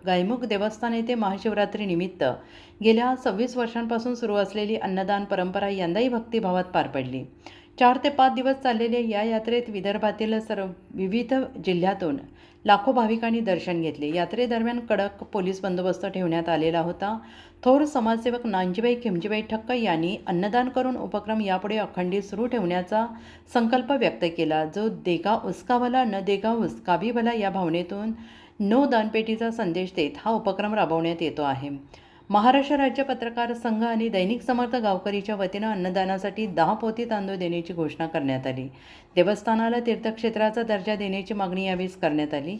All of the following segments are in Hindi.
गायमुख देवस्थान येथे महाशिवरात्रीनिमित्त गेल्या 26 वर्षांपासून सुरू असलेली अन्नदान परंपरा यंदाही भक्तिभावात पार पडली. 4 ते 5 दिवस चाललेल्या या यात्रेत विदर्भातील विविध जिल्ह्यातून लाखो भाविकांनी दर्शन घेतले. यात्रेदरम्यान कडक पोलीस बंदोबस्त ठेवण्यात आलेला होता. थोर समाजसेवक नानजीबाई खिमजीबाई ठक्क यांनी अन्नदान करून उपक्रम यापुढे अखंडित सुरू ठेवण्याचा संकल्प व्यक्त केला, जो देगा उसका भला न देगा उसका भी भला या भावनेतून नो दानपेटीचा संदेश देत हा उपक्रम राबवण्यात येतो आहे. महाराष्ट्र राज्य पत्रकार संघ आणि दैनिक समर्थ गावकरीच्या वतीनं अन्नदानासाठी 10 पोती तांदूळ देण्याची घोषणा करण्यात आली. देवस्थानाला तीर्थक्षेत्राचा दर्जा देण्याची मागणी यावेळी करण्यात आली.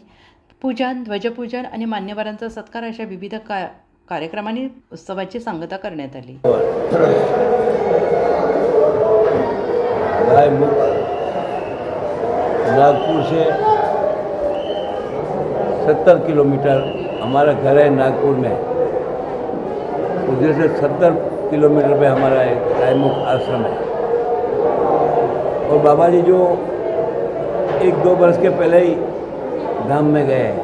पूजन, ध्वजपूजन आणि मान्यवरांचा सत्कार अशा विविध कार्यक्रमांनी उत्सवाची सांगता करण्यात आली. नागपुर से 70 किलोमीटर हमारा घर है नागपुर में। उधर से 70 किलोमीटर पे हमारा एक गायमुख आश्रम है। और बाबा जी जो 1-2 वर्ष के पहले ही धाम में गए हैं,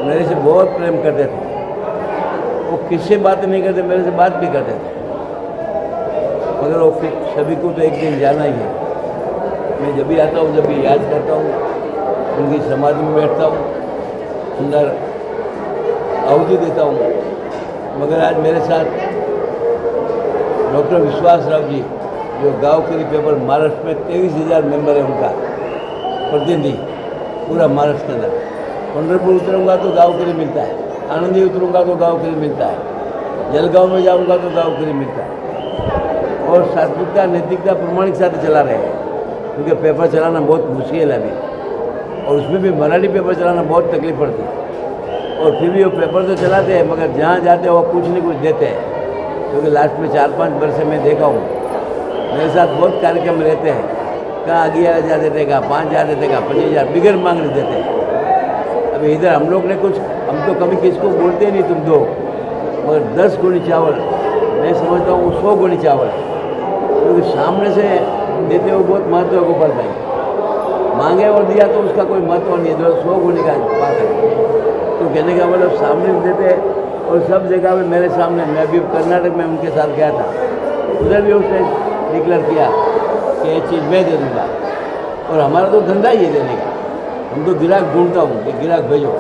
मेरे से बहुत प्रेम करते थे। वो किससे बात नहीं करते, मेरे से बात भी करते थे, मगर वो सभी को तो एक दिन जाना ही है। मैं जब भी आता हूँ, जब भी याद करता हूँ, उनकी समाधि में बैठता हूँ, अंदर आहुति देता हूँ। मगर आज मेरे साथ डॉक्टर विश्वास राव जी, जो गाँवकरी पेपर महाराष्ट्र में 23,000 मेंबर है उनका प्रतिनिधि पूरा महाराष्ट्र के अंदर। पंढरपुर उतरूँगा तो गाँवकरी मिलता है, आनंदी उतरूँगा तो गाँवकरी मिलता है, जलगांव में जाऊँगा तो गाँवकरी मिलता है। और सात्विकता नैतिकता प्रमाणिक साथ चला रहे हैं, क्योंकि पेपर चलाना बहुत मुश्किल है अभी, और उसमें भी मराठी पेपर चलाना बहुत तकलीफ पड़ती है। और फिर भी वो पेपर तो चलाते हैं, मगर जहाँ जाते हैं वो कुछ नहीं कुछ देते हैं। क्योंकि लास्ट में 4-5 वर्ष मैं देखा हूँ, मेरे साथ बहुत कार्यक्रम रहते हैं, कहाँ 11,000 देते, कहाँ 5,000 देते, कहाँ 25,000 बिगड़ मांग नहीं देते हैं। अभी इधर हम लोग ने कुछ, हम तो कभी किसको बोलते नहीं तुम दो, मगर 10 गुनी चावल, मैं समझता हूँ 100 गुनी चावल, क्योंकि सामने से देते हो बहुत महत्व है। गोपाल भाई मांगे और दिया तो उसका कोई महत्व नहीं है, जो 100 गुनी का बात है। तो कहने का मतलब सामने देते, और सब जगह में मेरे सामने, मैं अभी कर्नाटक में उनके साथ गया था, उधर भी उसने डिक्लेयर किया कि ये चीज़ मैं दे दूँगा। और हमारा तो धंधा ही है देने का, हम तो ग्राहक ढूंढता हूँ कि ग्राहक भेजो।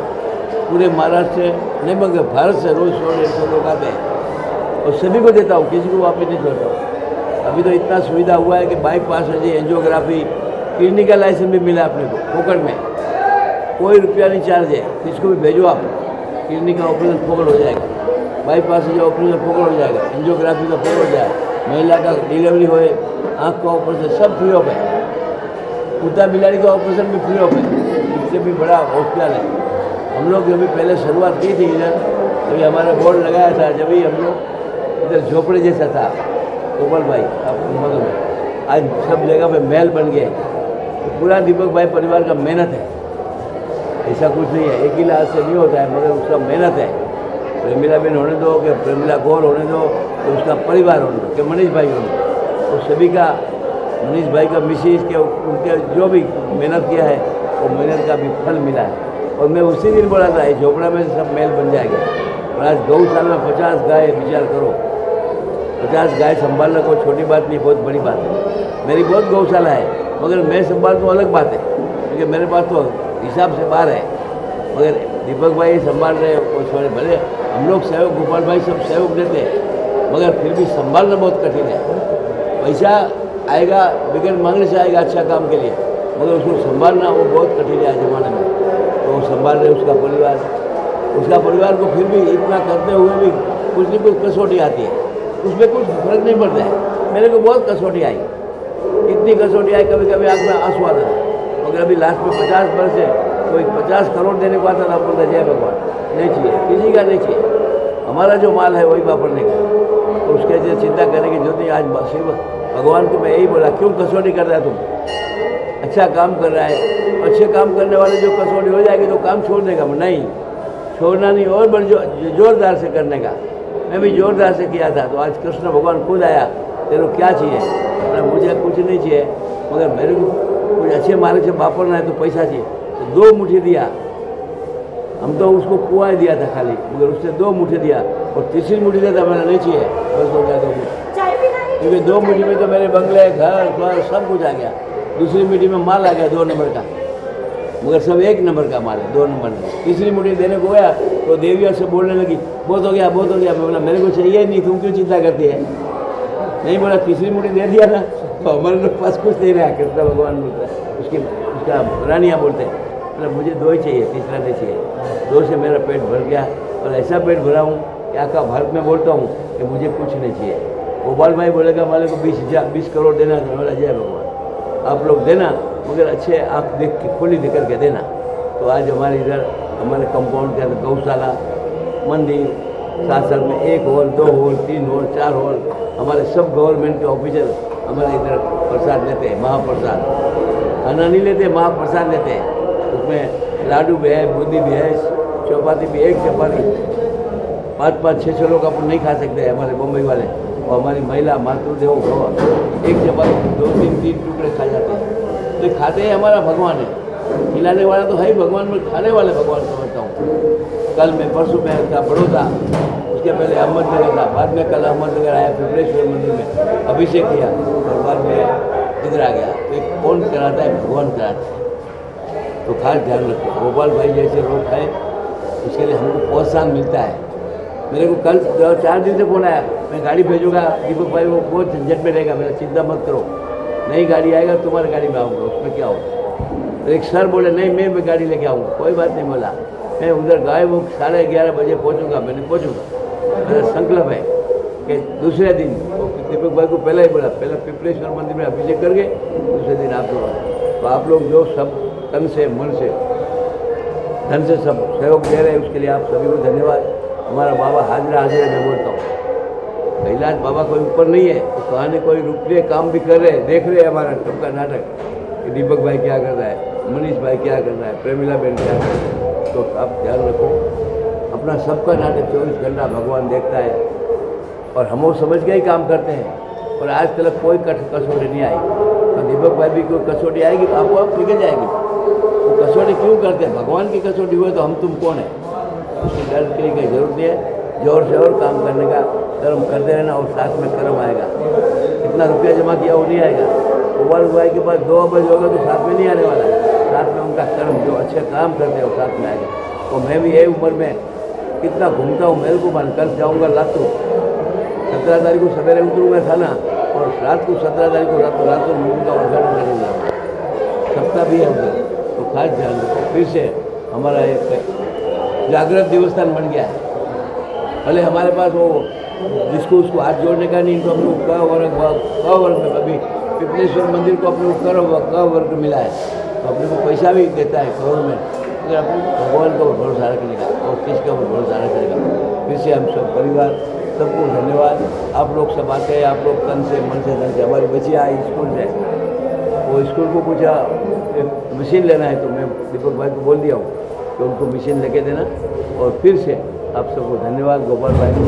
पूरे महाराष्ट्र से नहीं, मगर भारत से रोज़ 100-150 लोग आते हैं, और सभी को देता हूँ, किसी को वापस नहीं छोड़ता हूँ। अभी तो इतना सुविधा हुआ है कि बाईपास सर्जरी, एंजियोग्राफी, किडनी का लाइसेंस भी मिला अपने को फोकट में, कोई रुपया नहीं चार्ज है। किसको भी भेजो आप, किडनी का ऑपरेशन फोकट हो जाएगा, बाईपास सर्जरी ऑपरेशन फोकट हो जाएगा, एंजियोग्राफी का फोकट हो जाएगा, महिला का डिलीवरी होए, आँख का ऑपरेशन सब फ्री ऑफ है, कुत्ता बिलाड़ी का ऑपरेशन भी फ्री ऑफ है। इससे भी बड़ा हॉस्पिटल है। हम लोग जब भी पहले शुरुआत की थी इधर, तभी हमारा बोर्ड लगाया था, जब भी हम लोग इधर झोपड़े जैसा था गोपाल भाई आपको मगल में, आज सब जगह पे महल बन गए। तो पूरा दीपक भाई परिवार का मेहनत है, ऐसा कुछ नहीं है, एक ही हाथ से नहीं होता है, मगर उसका मेहनत है। प्रेमिला बेन होने दो, कि प्रेमिला गौर होने दो, कि उसका परिवार होने दो, कि मनीष भाई होने दो, तो सभी का, मनीष भाई का मिसेज के, उनके जो भी मेहनत किया है वो मेहनत का भी फल मिला है। और मैं उसी दिन बोला था झोपड़ा में सब महल बन जाएगा। और आज गौशाला में 50 गाय, विचार करो, 50 गाय संभालना कोई छोटी बात नहीं, बहुत बड़ी बात है। मेरी बहुत गौशाला है, मगर मैं संभालता हूँ अलग बात है, क्योंकि मेरे पास तो हिसाब से बाहर है। मगर दीपक भाई संभाल रहे और थोड़े भले हम लोग सहयोग, गोपाल भाई सब सहयोग देते हैं, मगर फिर भी संभालना बहुत कठिन है। पैसा आएगा बिगड़ मांगने से आएगा अच्छा काम के लिए, मगर उसको संभालना वो बहुत कठिन है आज ज़माने में। तो वो संभाल रहे उसका परिवार को, फिर भी इतना करते हुए भी कुछ नहीं कुछ कसौटी आती है, उसमें कुछ फर्क नहीं पड़ता है। मेरे को बहुत कसौटी आई, इतनी कसौटी आई, कभी कभी आँख में आंसू आता था। मगर अभी लास्ट में 50 वर्ष से कोई 50 करोड़ देने को आता था, बोलता जय भगवान, नहीं चाहिए, किसी का नहीं चाहिए, हमारा जो माल है वही वापरने का। तो उसके लिए चिंता करने की जरूरत नहीं। आज शिव भगवान को मैं यही बोला, क्यों कसौटी कर रहा है तुम, अच्छा काम कर रहा है, अच्छे काम करने वाले जो कसौटी हो जाएगी तो काम छोड़ देगा, नहीं छोड़ना नहीं, और बड़ जोरदार से करने का। मैं भी जोरदार से किया था, तो आज कृष्ण भगवान खुद आया, तेरे को क्या चाहिए, मुझे कुछ नहीं चाहिए, मगर मेरे को कुछ अच्छे मार्ग से वापरना है तो पैसा चाहिए, तो 2 मुट्ठी दिया, हम तो उसको कुआ ही दिया था खाली, मगर उसने 2 मुट्ठी दिया और तीसरी मुट्ठी देता मैंने नहीं चाहिए, बस हो गया 2 मुट्ठी, क्योंकि 2 मुट्ठी में तो मेरे बंगले घर द्वार सब कुछ आ गया। दूसरी मुट्ठी में माल आ गया 2 नंबर का, मगर सब 1 नंबर का माल है, 2 नंबर में। तीसरी मुट्ठी देने को गया तो देविया से बोलने लगी बहुत हो गया बहुत हो गया। मैं बोला मेरे को चाहिए नहीं, तुम क्यों चिंता करती है। नहीं बोला तीसरी मुट्ठी दे दिया ना तो हमारे लोग पास कुछ नहीं रहा। कृष्ण भगवान बोलता है उसका रानियाँ बोलते हैं, मतलब मुझे 2 ही चाहिए, तीसरा नहीं चाहिए। 2 से मेरा पेट भर गया और ऐसा पेट भरा हूँ कि आका भारत में बोलता हूँ कि मुझे कुछ नहीं चाहिए। गोपाल भाई बोलेगा माले को 20 करोड़ देना, तो बोला जय भगवान आप लोग देना, मगर अच्छे आँख देख के खुली दे करके देना। तो आज हमारे इधर हमारे कंपाउंड के अंदर गौशाला, मंदिर, शासन में 1 हॉल 2 हॉल 3 हॉल 4 हॉल, हमारे सब गवर्नमेंट के ऑफिसर हमारे इधर प्रसाद लेते हैं, महाप्रसाद। खाना नहीं लेते, महाप्रसाद लेते हैं। उसमें लाडू भी है, बूंदी भी है, चपाती भी। 1 चपाती 5-5 6 लोग अपन नहीं खा सकते हैं हमारे मुंबई वाले, और हमारी महिला मातृदेवो भव 1 चपाती 2-3 टुकड़े खा जाते हैं। तो खाते हैं हमारा भगवान है, खिलाने वाला तो है ही भगवान, में खाने वाले भगवान समझता हूँ। कल मैं परसों में था बड़ौदा, उसके पहले अहमदनगर था, बाद में कल अहमदनगर आया, पिपलेश्वर मंदिर में अभिषेक किया और बाद में इधर आ गया। तो एक कौन कराता है, भगवान कराता है। तो खास ध्यान रखो, गोपाल भाई जैसे लोग हैं उसके लिए हमको प्रोत्साहन मिलता है। मेरे को कल 4 दिन से फोन आया, मैं गाड़ी भेजूँगा दीपक भाई, वो बहुत झंझट में रहेगा, मेरा चिंता मत करो, नई गाड़ी आएगा तुम्हारी गाड़ी में आऊँगा, उसमें क्या होगा। तो एक सर बोले नहीं मैं गाड़ी लेके आऊँगा, कोई बात नहीं बोला, मैं उधर गायब 11:30 बजे पहुँचूँगा, मैंने पहुँचूँगा। मेरा संकल्प है कि दूसरे दिन दीपक भाई को पहले ही बोला, पहले पिपलेश्वर मंदिर में अभिषेक करके दूसरे दिन आप लोग। तो आप लोग जो सब तन से मन से धन से सब सहयोग दे रहे हैं उसके लिए आप सभी को धन्यवाद। हमारा बाबा हाजिरा हाजिर मैं बोलता हूँ, कैलाश बाबा कोई ऊपर नहीं है, तो कहानी कोई रुपये काम भी कर रहे हैं, देख रहे हैं हमारा सबका नाटक कि दीपक भाई क्या कर रहा है, मनीष भाई क्या कर रहा है, प्रेमिला बहन क्या कर रहा है। तो आप ध्यान रखो, अपना सबका नाटक 24 घंटा भगवान देखता है और हम वो समझ के ही काम करते हैं। और आज तक कोई कसौटी नहीं आई, तो दीपक भाई भी कोई कसौटी आएगी तो आपको आप निकल जाएगी। वो कसौटी क्यों करते हैं, भगवान की कसौटी हुए तो हम तुम कौन है, उसकी डर की कोई जरूरत नहीं है। जोर से और काम करने का, कर्म करते रहना और साथ में कर्म आएगा। कितना रुपया जमा किया वो नहीं आएगा, गोपाल भाई के पास 2 अब्ज होगा तो साथ में नहीं आने वाला है, साथ में उनका कर्म जो अच्छे काम करते हैं वो साथ में आएगा। तो मैं भी यही उम्र में कितना घूमता हूँ, मेरे को मान कल जाऊँगा लातू, 17 तारीख को सवेरे उतरूँगा थाना और रात को 17 तारीख को रात को मिलूँगा और घर करने जाऊँगा, सप्ताह भी है उधर। तो खास ध्यान रखो, फिर से हमारा एक जागृत देवस्थान बन गया है। भले हमारे पास वो जिसको उसको हाथ जोड़ने का नहीं, तो अपने क वर्ग में अभी पिपलेश्वर मंदिर को अपने क वर्ग मिला है, तो अपने को पैसा भी देता है गवर्नमेंट, अगर अपन भगवान का भरोसा रखेगा और किसका भरोसा रखेगा। फिर से हम सब परिवार सबको धन्यवाद। आप लोग सब आते हैं, आप लोग तन से मन से धन से। हमारी बच्चियाँ आई स्कूल से, वो स्कूल को पूछा मशीन लेना है, तो मैं दीपक भाई को बोल दिया हूँ कि उनको मशीन लेके देना। और फिर से आप सबको धन्यवाद, गोपाल भाई को,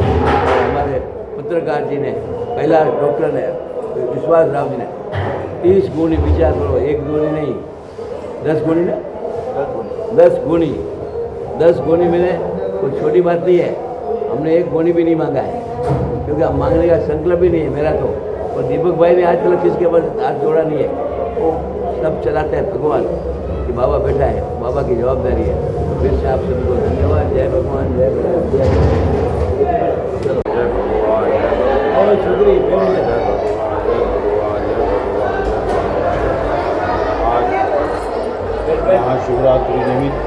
हमारे पत्रकार जी ने, पहला डॉक्टर ने, विश्वास राव जी ने 30 गुणी विचार करो, 1 गुणी नहीं 10 गुणी ना 10 गुणी मैंने कोई छोटी बात नहीं है। हमने 1 गुणी भी नहीं मांगा है, क्योंकि हम मांगने का संकल्प भी नहीं है मेरा तो। और दीपक भाई ने आज तक किसके पास हाथ जोड़ा नहीं है, वो सब चलाते हैं भगवान कि बाबा बैठा है, बाबा की जवाबदारी है। तो फिर से आप सभी को धन्यवाद। जय भगवान, जय भगवान, जय चलो और छोकरी महाशिवरात्रि निमित्त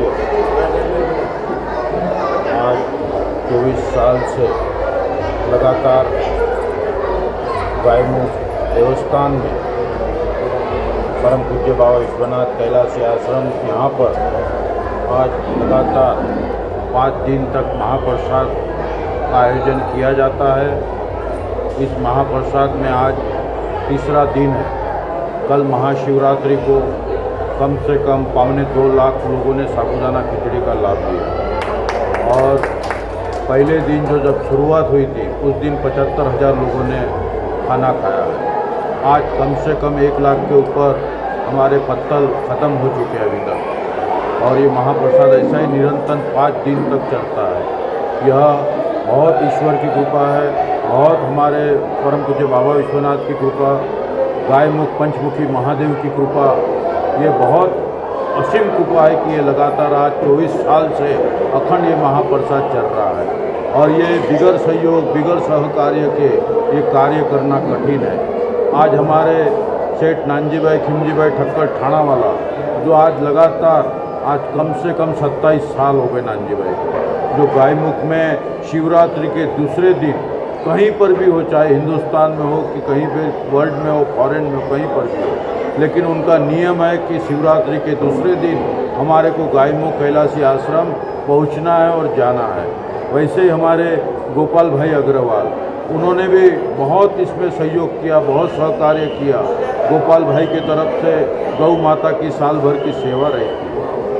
आज 24 साल से लगातार गायमुख देवस्थान में परम पूज्य बाबा विश्वनाथ कैलाशी आश्रम यहाँ पर आज लगातार 5 दिन तक महाप्रसाद का आयोजन किया जाता है। इस महाप्रसाद में आज तीसरा दिन है। कल महाशिवरात्रि को कम से कम 2.25 लाख लोगों ने साबूदाना खिचड़ी का लाभ लिया और पहले दिन जो जब शुरुआत हुई थी उस दिन 75,000 लोगों ने खाना खाया है। आज कम से कम 1 लाख के ऊपर हमारे पत्तल ख़त्म हो चुके हैं अभी तक। और ये महाप्रसाद ऐसा ही निरंतर 5 दिन तक चलता है। यह बहुत ईश्वर की कृपा है, बहुत हमारे परम पूज्य बाबा विश्वनाथ की कृपा, गाय मुख पंचमुखी महादेव की कृपा, ये बहुत असीम कृपा है कि ये लगातार आज 24 साल से अखंड ये महाप्रसाद चल रहा है। और ये बिगर सहयोग बिगर सहकार्य के ये कार्य करना कठिन है। आज हमारे सेठ नानजी भाई खिमजी भाई ठक्कर ठाणा वाला जो आज लगातार आज कम से कम 27 साल हो गए नानजी भाई को, जो गायमुख में शिवरात्रि के दूसरे दिन कहीं पर भी हो, चाहे हिंदुस्तान में हो कि कहीं पे वर्ल्ड में हो, फॉरेन में हो, कहीं पर भी हो, लेकिन उनका नियम है कि शिवरात्रि के दूसरे दिन हमारे को गायमुख कैलाशी आश्रम पहुंचना है और जाना है। वैसे ही हमारे गोपाल भाई अग्रवाल, उन्होंने भी बहुत इसमें सहयोग किया, बहुत सहकार्य किया। गोपाल भाई की तरफ से गौ माता की साल भर की सेवा रही थी।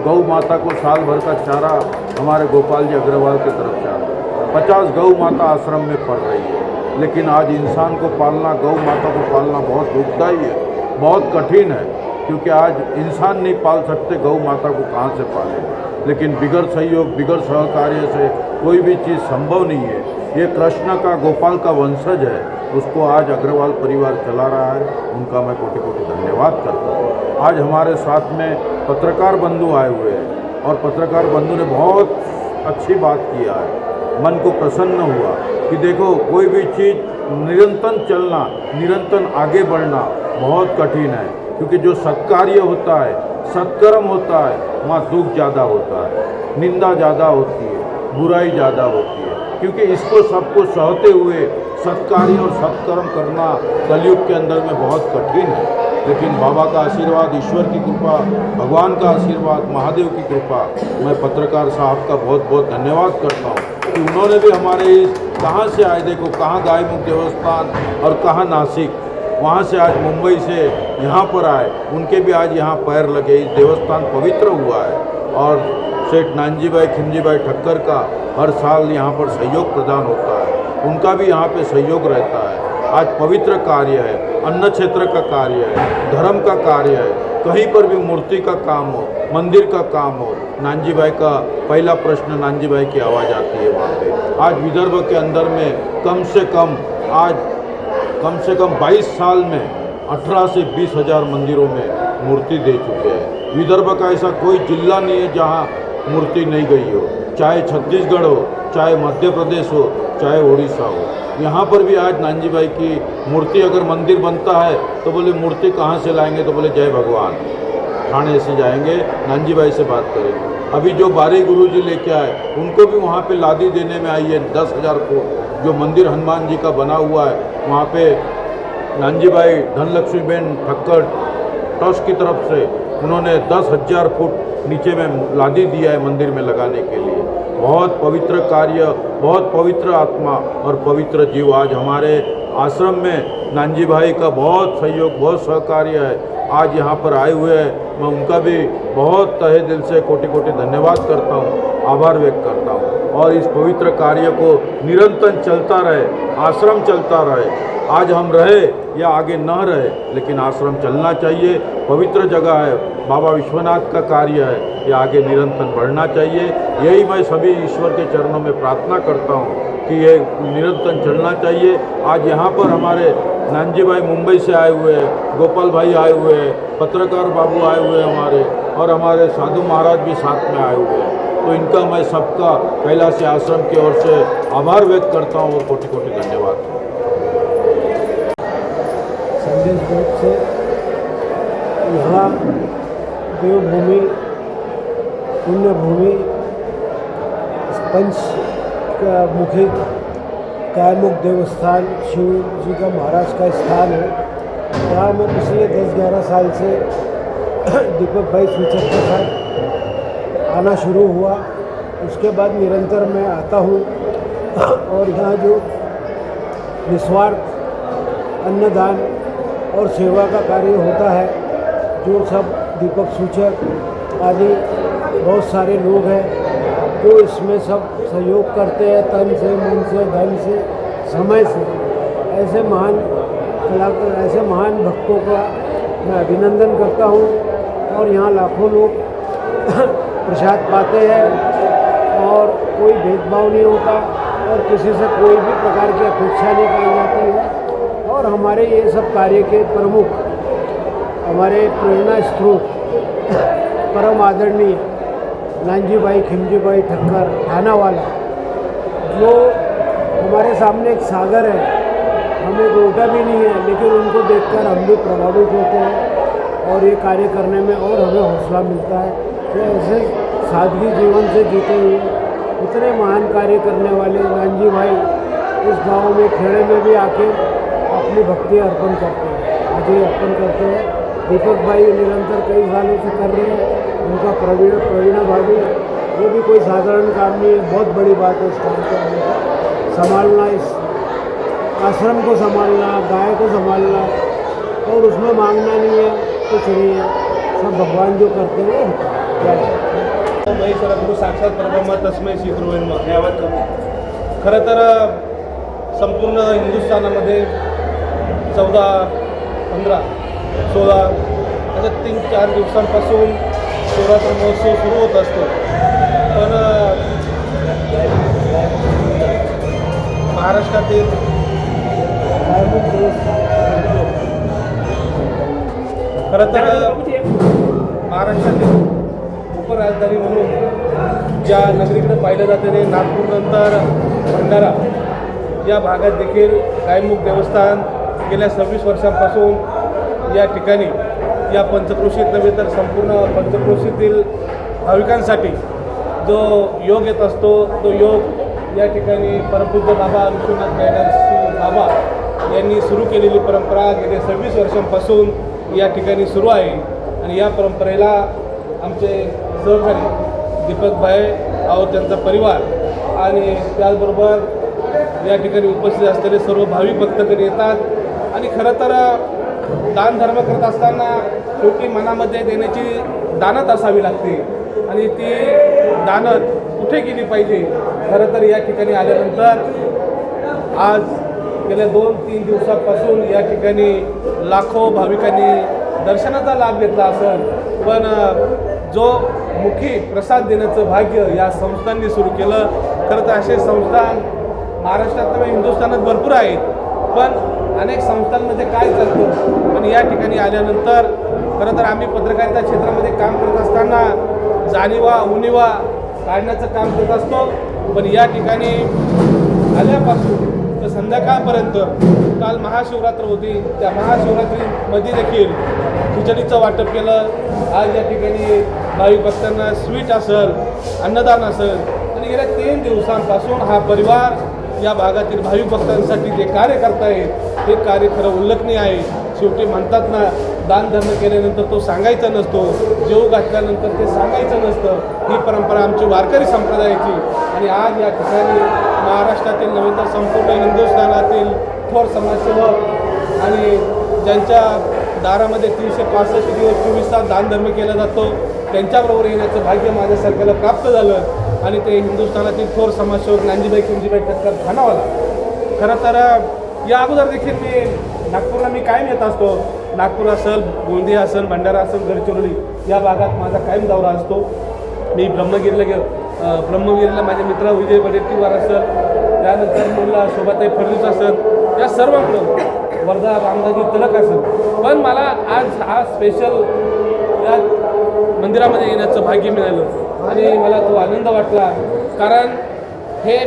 गौ माता को साल भर का चारा हमारे गोपाल जी अग्रवाल की तरफ से आता है। 50 गौ माता आश्रम में पड़ रही है, लेकिन आज इंसान को पालना, गौ माता को पालना बहुत दुखदायी है, बहुत कठिन है, क्योंकि आज इंसान नहीं पाल सकते, गौ माता को कहाँ से पालें। लेकिन बिगर सहयोग बिगर सहकार्य से कोई भी चीज़ संभव नहीं है। ये कृष्ण का गोपाल का वंशज है, उसको आज अग्रवाल परिवार चला रहा है, उनका मैं कोटि कोटि धन्यवाद करता हूँ। आज हमारे साथ में पत्रकार बंधु आए हुए हैं और पत्रकार बंधु ने बहुत अच्छी बात किया है, मन को प्रसन्न हुआ कि देखो कोई भी चीज़ निरंतर चलना, निरंतर आगे बढ़ना बहुत कठिन है, क्योंकि जो सत्कार्य होता है, सत्कर्म होता है, वहाँ दुख ज़्यादा होता है, निंदा ज़्यादा होती है, बुराई ज़्यादा होती है, क्योंकि इसको सबको सहते हुए सत्कार्य और सत्कर्म करना कलयुग के अंदर में बहुत कठिन है। लेकिन बाबा का आशीर्वाद, ईश्वर की कृपा, भगवान का आशीर्वाद, महादेव की कृपा, मैं पत्रकार साहब का बहुत बहुत धन्यवाद करता हूँ कि उन्होंने भी हमारे इस कहाँ से आए, देखो कहाँ गायमुख देवस्थान और कहाँ नासिक, वहाँ से आज मुंबई से यहाँ पर आए, उनके भी आज यहाँ पैर लगे, इस देवस्थान पवित्र हुआ है। और सेठ नानजी भाई खिमजी भाई ठक्कर का हर साल यहाँ पर सहयोग प्रदान होता है, उनका भी यहाँ पे सहयोग रहता है। आज पवित्र कार्य है, अन्न क्षेत्र का कार्य है, धर्म का कार्य है, कहीं पर भी मूर्ति का काम हो, मंदिर का काम हो, नानजी भाई का पहला प्रश्न, नानजी भाई की आवाज़ आती है वहाँ पे। आज विदर्भ के अंदर में कम से कम 22 साल में 18 से 20 हज़ार मंदिरों में मूर्ति दे चुके हैं। विदर्भ का ऐसा कोई जिला नहीं है जहाँ मूर्ति नहीं गई हो, चाहे छत्तीसगढ़ हो, चाहे मध्य प्रदेश हो, चाहे उड़ीसा हो। यहाँ पर भी आज नानजी भाई की मूर्ति, अगर मंदिर बनता है तो बोले मूर्ति कहाँ से लाएंगे, तो बोले जय भगवान, ठाणे से जाएंगे, नानजी भाई से बात करेंगे। अभी जो बारी गुरु जी लेके आए, उनको भी वहाँ पे लादी देने में आई है 10,000 को, जो मंदिर हनुमान जी का बना हुआ है, वहाँ पे नानजी भाई धनलक्ष्मी बेन ठक्कर ट्रस्ट की तरफ से उन्होंने 10,000 फुट नीचे में लादी दिया है मंदिर में लगाने के लिए। बहुत पवित्र कार्य, बहुत पवित्र आत्मा और पवित्र जीव आज हमारे आश्रम में नानजी भाई का बहुत सहयोग, बहुत सहकार्य है, आज यहाँ पर आए हुए हैं। मैं उनका भी बहुत तहे दिल से कोटि कोटि धन्यवाद करता हूँ, आभार व्यक्त करता हूँ। और इस पवित्र कार्य को निरंतर चलता रहे, आश्रम चलता रहे। आज हम रहे या आगे न रहे, लेकिन आश्रम चलना चाहिए, पवित्र जगह है, बाबा विश्वनाथ का कार्य है, ये आगे निरंतर बढ़ना चाहिए। यही मैं सभी ईश्वर के चरणों में प्रार्थना करता हूँ कि ये निरंतर चलना चाहिए। आज यहाँ पर हमारे नानजी भाई मुंबई से आए हुए हैं, गोपाल भाई आए हुए हैं, पत्रकार बाबू आए हुए हैं हमारे, और हमारे साधु महाराज भी साथ में आए हुए हैं। तो इनका मैं सबका कैलाशी आश्रम की ओर से आभार व्यक्त करता हूँ और कोटि कोटि धन्यवाद। संदेश ग्रुप से यहाँ देवभूमि, पुण्यभूमि, पंचमुखी गायमुख देवस्थान शिव जी का महाराज का स्थान है। यहाँ मैं पिछले 10-11 साल से दीपक भाई सूचक के साथ आना शुरू हुआ। उसके बाद निरंतर मैं आता हूँ और यहाँ जो निस्वार्थ अन्नदान और सेवा का कार्य होता है, जो सब दीपक सूचक आदि बहुत सारे लोग हैं जो इसमें सब सहयोग करते हैं, तन से, मन से, धन से, समय से। ऐसे महान कलाकार, ऐसे महान भक्तों का मैं अभिनंदन करता हूँ। और यहाँ लाखों लोग प्रसाद पाते हैं और कोई भेदभाव नहीं होता और किसी से कोई भी प्रकार की अपेक्षा नहीं की जाती है। और हमारे ये सब कार्य के प्रमुख हमारे प्रेरणा स्रोत परम आदरणीय नानजी भाई खिमजी भाई ठक्कर थानावाला, जो हमारे सामने एक सागर है, हमें रोटा भी नहीं है, लेकिन उनको देखकर हम भी प्रभावित होते हैं और ये कार्य करने में और हमें हौसला मिलता है कि ऐसे सादगी जीवन से जीते हुए इतने महान कार्य करने वाले नानजी भाई इस गांव में खेड़े में भी आके अपनी भक्ति अर्पण करते हैं, आज ये अर्पण करते हैं। दीपक भाई निरंतर कई सालों से कर रहे हैं, उनका प्रवीणा भाभी, ये भी कोई साधारण काम नहीं है, बहुत बड़ी बात है इस काम को हमेशा संभालना, इस आश्रम को संभालना, गाय को संभालना और उसमें मांगना नहीं है, कुछ नहीं है, सब भगवान जो करते हैं वो होता है। महेश्वर गुरु साक्षात परब्रह्म तस्मै श्री गुरुवे नमः। खरं तर संपूर्ण हिंदुस्थानामध्ये 14, 15, 16 अशा 3-4 दिवसांपासून शिवरात्र महोत्सव सुरू होत असतो, पण महाराष्ट्रातील खरं तर महाराष्ट्रातील उपराजधानी म्हणून ज्या नगरीकडे पाहिलं जाते ते नागपूरनंतर भंडारा या भागात देखील गायमुख देवस्थान गेल्या 26 वर्षांपासून या ठिकाणी या पंचक्रोशीत नव्हे तर संपूर्ण पंचक्रोशीतील भाविकांसाठी जो योग येत असतो तो योग या ठिकाणी परमपूज्य बाबा विश्वनाथ गायडन्स बाबा यांनी सुरू केलेली परंपरा गेल्या 26 वर्षांपासून या ठिकाणी सुरू आहे आणि या परंपरेला आमचे सहकारी दीपकभाई और त्यांचा परिवार आणि त्याचबरोबर या ठिकाणी उपस्थित असलेले सर्व भाविक भक्तगण येतात आणि खरं तर दान धर्म करत असताना शेवटी मनामध्ये देण्याची दानत असावी लागते आणि ती दानत कुठे गेली पाहिजे। खरं तर या ठिकाणी आल्यानंतर आज गेल्या 2-3 दिवसांपासून या ठिकाणी लाखो भाविकांनी दर्शनाचा लाभ घेतला असेल, पण जो मुखी प्रसाद देण्याचं भाग्य या संस्थांनी सुरू केलं। खरं तर असे संस्थान महाराष्ट्रात नव्हे हिंदुस्थानात भरपूर आहेत, पण अनेक संस्थांमध्ये काय चालतं, पण या ठिकाणी आल्यानंतर खरं तर आम्ही पत्रकारिता क्षेत्रामध्ये काम करत असताना जाणीवा उणीवा काढण्याचं काम करत असतो, पण या ठिकाणी आल्यापासून तर संध्याकाळपर्यंत काल महाशिवरात्र होती, त्या महाशिवरात्रीमध्ये देखील खिचडीचं वाटप केलं। आज या ठिकाणी भाविक भक्तांना स्वीट असेल, अन्नदान असेल आणि गेल्या 3 दिवसांपासून हा परिवार या भागातील भाविक भक्तांसाठी जे कार्य करतायत हे कार्य खरं उल्लेखनीय आहे। शेवटी म्हणतात ना, दान धर्म केल्यानंतर तो सांगायचा नसतो, जेव घातल्यानंतर ते सांगायचं नसतं, ही परंपरा आमची वारकरी संप्रदायाची आणि आज या ठिकाणी महाराष्ट्रातील नव्हे तर संपूर्ण हिंदुस्थानातील थोर समाजसेवक आणि ज्यांच्या दारामध्ये 365 दिवस 24 तास दान धर्म केला जातो त्यांच्याबरोबर येण्याचं भाग्य माझ्यासारख्याला प्राप्त झालं आणि ते हिंदुस्थानातील थोर समाजसेवक नानजीभाई खिमजीभाई ठक्कर थानावाला। खरं तर या अगोदर देखील नागपूरला मी कायम येत असतो, नागपूर असेल, गोंदिया असेल, भंडारा असेल, गडचिरोली या भागात माझा कायम दौरा असतो। मी ब्रह्मगिरीला माझे मित्र विजय वडेट्टीवार असेल, त्यानंतर मुलला शोभाताई फडणवीस असेल, या सर्वांकडून वर्धा रामदाजी तिलक असेल, पण मला आज हा स्पेशल या मंदिरामध्ये येण्याचं भाग्य मिळालं आणि मला तो आनंद वाटला। कारण हे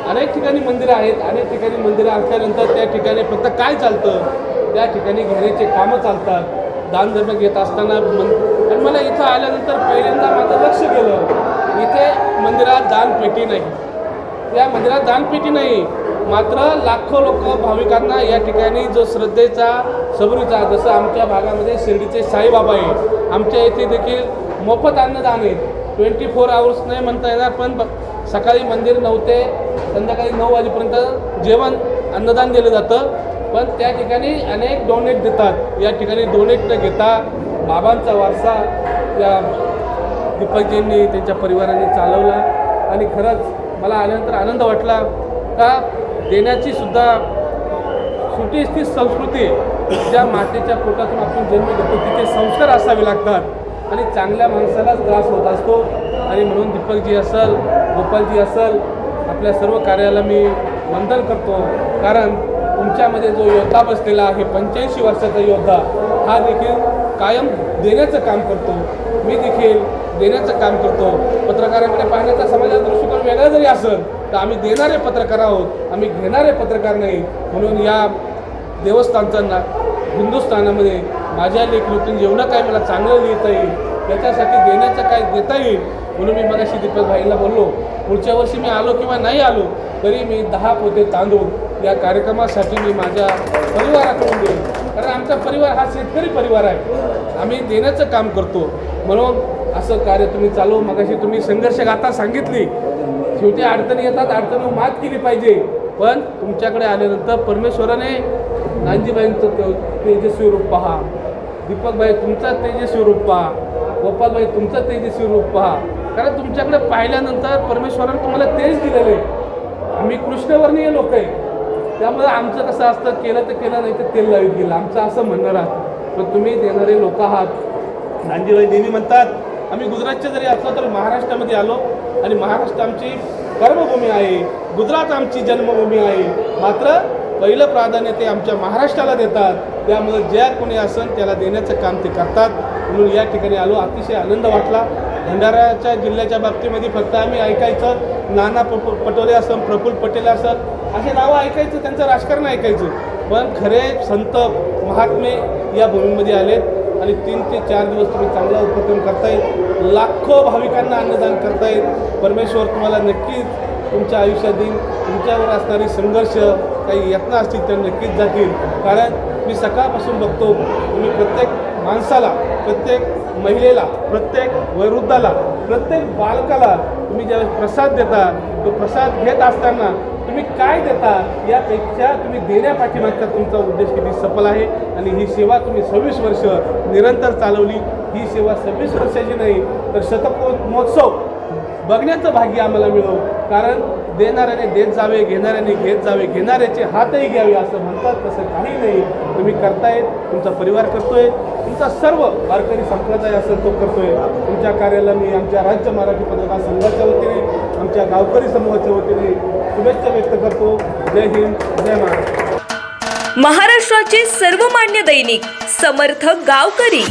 अनेक ठिकाणी मंदिरं आहेत, अनेक ठिकाणी मंदिरं असल्यानंतर त्या ठिकाणी फक्त काय चालतं, त्या ठिकाणी घेण्याचे कामं चालतात, दान धर्म घेत असताना आणि मला इथं आल्यानंतर पहिल्यांदा माझं लक्ष गेलं, इथे मंदिरात दानपेटी नाही, या मंदिरात दानपेटी नाही, मात्र लाखो लोक भाविकांना या ठिकाणी जो श्रद्धेचा सबरीचा, जसं आमच्या भागामध्ये शिर्डीचे साईबाबा आहे, आमच्या इथे देखील मोफत अन्नदान आहे, 24 आवर्स नाही म्हणता येणार, पण सकाळी मंदिर 9 ते संध्याकाळी 9 वाजेपर्यंत जेवण अन्नदान दिलं जातं, पण त्या ठिकाणी अनेक डोनेट देतात। या ठिकाणी डोनेट न घेता बाबांचा वारसा या दीपकजींनी त्यांच्या परिवाराने चालवला आणि खरंच मला आल्यानंतर आनंद वाटला का देण्याची सुद्धा छोटी ती संस्कृती आहे। ज्या मातेच्या पोटातून आपण जन्म घेतो तिथे संस्कार असावे लागतात आणि चांगल्या माणसालाच त्रास होत असतो, आणि म्हणून दीपकजी असेल, गोपालजी असेल, आपल्या सर्व कार्याला मी वंदन करतो. कारण तुमच्यामध्ये जो योद्धा बसलेला आहे, 85 वर्षाचा योद्धा, हा देखील कायम देण्याचं काम करतो. मी देखील देण्याचं काम करतो. पत्रकारांकडे पाहण्याचा समाजाचा दृष्टिकोन वेगळा जरी असेल तर आम्ही देणारे पत्रकार आहोत, आम्ही घेणारे पत्रकार नाही. म्हणून या देवस्थानचा हिंदुस्थानामध्ये माझ्या लेखणीतून जेवढं काय मला चांगलं लिहिता येईल, त्याच्यासाठी देण्याचं काय देता येईल. म्हणून मी मगाशी दीपक भाईला बोललो, पुढच्या वर्षी मी आलो किंवा नाही आलो तरी मी 10 पोते तांदूळ या कार्यक्रमासाठी मी माझ्या परिवाराकडून देईन. कारण आमचा परिवार हा शेतकरी परिवार आहे, आम्ही देण्याचं काम करतो. म्हणून असं कार्य तुम्ही चालू. मगाशी तुम्ही संघर्ष गाथा सांगितली. शेवटी अडचणी येतात, अडचणी मात केली पाहिजे. पण तुमच्याकडे आल्यानंतर परमेश्वराने नांदीबाईंचं तेजस्वी रूप पहा, दीपकभाई तुमचा तेजस्वी रूप पहा, गोपालभाई तुमचं तेजस्वी रूप पहा. कारण तुमच्याकडे पाहिल्यानंतर परमेश्वराने तुम्हाला तेज दिलेलं आहे. आम्ही कृष्णवर्णीय लोक आहे, त्यामुळे आमचं कसं असतं, केलं तर केलं, नाही तर तेल लावीत गेलं, आमचं असं म्हणणं राहतं. पण तुम्ही देणारे लोक आहात. नांदीबाई नेहमी म्हणतात, आम्ही गुजरातचे जरी असलो तर महाराष्ट्रामध्ये आलो आणि महाराष्ट्र आमची कर्मभूमी आहे, गुजरात आमची जन्मभूमी आहे. मात्र पहिलं प्राधान्य ते आमच्या महाराष्ट्राला देतात. त्यामुळे ज्या कोणी असन त्याला देण्याचं काम ते करतात. म्हणून या ठिकाणी आलो, अतिशय आनंद वाटला. भंडाऱ्याच्या जिल्ह्याच्या बाबतीमध्ये फक्त आम्ही ऐकायचं, नाना पटोले असं, प्रफुल्ल पटेल असं, असे नावं ऐकायचं, त्यांचं राजकारण ऐकायचं. पण खरे संत महात्मे या भूमीमध्ये आलेत आणि 3 ते 4 दिवस तुम्ही चांगला उपक्रम करताय. लाखो भाविकांना अन्नदान करतायत. परमेश्वर तुम्हाला नक्कीच तुमच्या आयुष्यात देईल. तुमच्यावर असणारी संघर्ष, काही यातना असतील तर नक्कीच जातील. कारण मी सकाळपासून बघतो, तुम्ही प्रत्येक माणसाला, प्रत्येक महिलेला, प्रत्येक वयोवृद्धाला, प्रत्येक बालकाला तुम्ही ज्यावेळेस प्रसाद देता, तो प्रसाद घेत असताना तुम्ही काय देता यापेक्षा तुम्ही देण्यापाठीमागचा तुमचा उद्देश किती सफल आहे. आणि ही सेवा तुम्ही 26 वर्ष निरंतर चालवली. ही सेवा 26 वर्षाची नाही तर शतमहोत्सव बघण्याचं भाग्य आम्हाला मिळो. कारण देणाऱ्याने देत जावे, घेणाऱ्याने घेत जावे, घेणाऱ्याचे हातही घ्यावे असं म्हणतात. तसं काही नाही, तुम्ही करतायत, तुमचा परिवार करतोय, तुमचा सर्व वारकरी संप्रदाय असेल तो करतोय. तुमच्या कार्याला मी आमच्या राज्य मराठी पत्रकार संघाच्या वतीने, आमच्या गावकरी समूहाच्या वतीने शुभेच्छा व्यक्त करतो. जय हिंद, जय महाराष्ट्र. महाराष्ट्राचे सर्वमान्य दैनिक समर्थ गावकरी,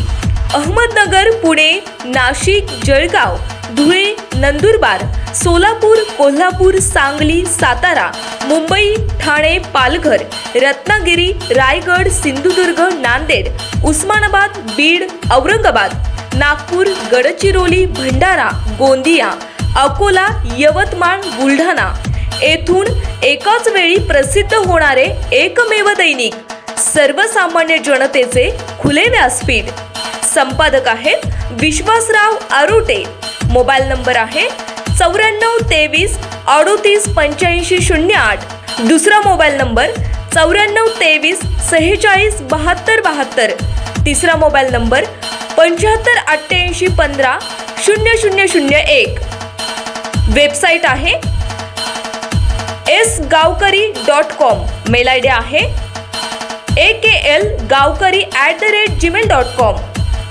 अहमदनगर, पुणे, नाशिक, जळगाव, धुळे, नंदुरबार, सोलापूर, कोल्हापूर, सांगली, सातारा, मुंबई, ठाणे, पालघर, रत्नागिरी, रायगड, सिंधुदुर्ग, नांदेड, उस्मानाबाद, बीड, औरंगाबाद, नागपूर, गडचिरोली, भंडारा, गोंदिया, अकोला, यवतमाळ, बुलढाणा येथून एकाच वेळी प्रसिद्ध होणारे एकमेव दैनिक, सर्वसामान्य जनतेचे खुले व्यासपीठ. संपादक आहेत विश्वासराव आरोटे. मोबाईल नंबर आहे 94 23 38 85 08. दुसरा मोबाईल नंबर 94 23 46 72 72. तिसरा मोबाईल नंबर 75 88 15 0001. वेबसाईट आहे sgavkari.com. मेल आय डी आहे AKLgavkari@gmail.com.